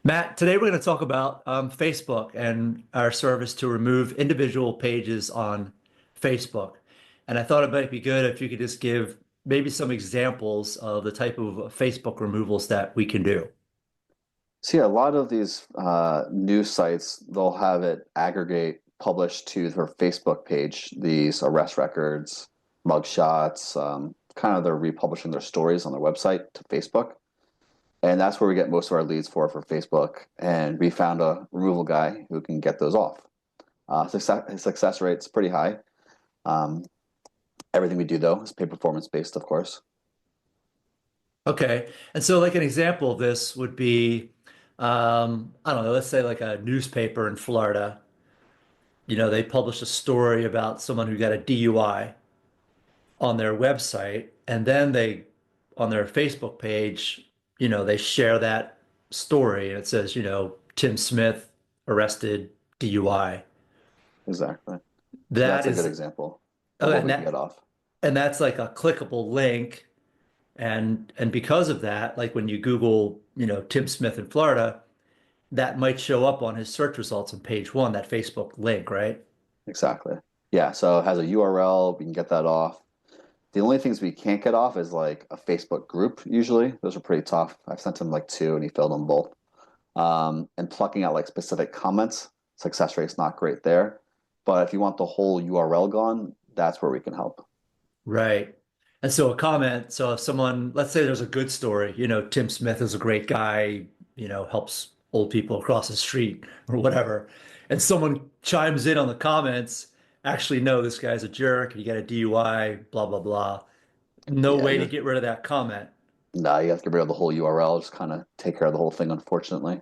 Matt, today we're going to talk about Facebook and our service to remove individual pages on Facebook. And I thought it might be good if you could just give maybe some examples of the type of Facebook removals that we can do. So yeah, a lot of these news sites, they'll have it aggregate published to their Facebook page, these arrest records, mugshots, kind of they're republishing their stories on their website to Facebook. And that's where we get most of our leads for Facebook. And we found a removal guy who can get those off. His success rate's pretty high. Um, Everything we do, though, is pay performance based, of course. Okay. And so like an example of this would be, I don't know, let's say like a newspaper in Florida. They published a story about someone who got a DUI on their website, and then on their Facebook page, they share that story and it says, Tim Smith arrested DUI. Exactly. So That that's a good is, example oh, of what we can get off. and that's like a clickable link. And because of that, like when you Google, Tim Smith in Florida, that might show up on his search results on page one, that Facebook link, right? Exactly. Yeah, so it has a URL, we can get that off. The only things we can't get off is like a Facebook group, usually. Those are pretty tough. I've sent him like two and he filled them both. And plucking out like specific comments, success rate's not great there. But if you want the whole URL gone, that's where we can help. Right. And so a comment, so if someone, let's say there's a good story, Tim Smith is a great guy, helps old people across the street or whatever. And someone chimes in on the comments, actually, no, this guy's a jerk, he got a DUI, blah, blah, blah. No Yeah, way to get rid of that comment. no, you have to get rid of the whole URL, just kind of take care of the whole thing, unfortunately.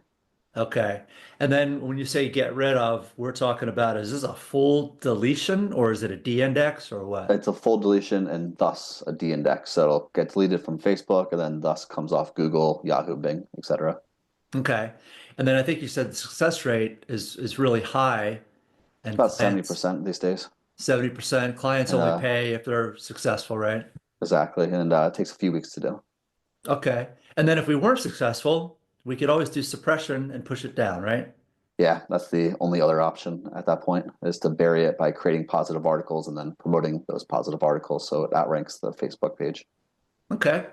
Okay. And then when you say get rid of, we're talking about, is this a full deletion or is it a de-index or what? It's a full deletion and thus a de-index. So it'll get deleted from Facebook and then thus comes off Google, Yahoo, Bing, etc. Okay. And then I think you said the success rate is really high and About clients 70% these days. 70% clients And only pay if they're successful, right? exactly. And it takes a few weeks to do. Okay. And then if we weren't successful, we could always do suppression and push it down, right? Yeah, that's the only other option at that point is to bury it by creating positive articles and then promoting those positive articles so it outranks the Facebook page. Okay.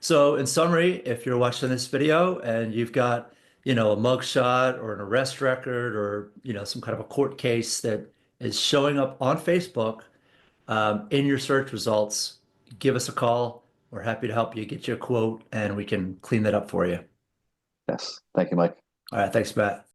So in summary, if you're watching this video and you've got, a mugshot or an arrest record or, some kind of a court case that is showing up on Facebook, in your search results, give us a call. We're happy to help you get you a quote and we can clean that up for you. Yes. Thank you, Mike. All right. Thanks, Matt.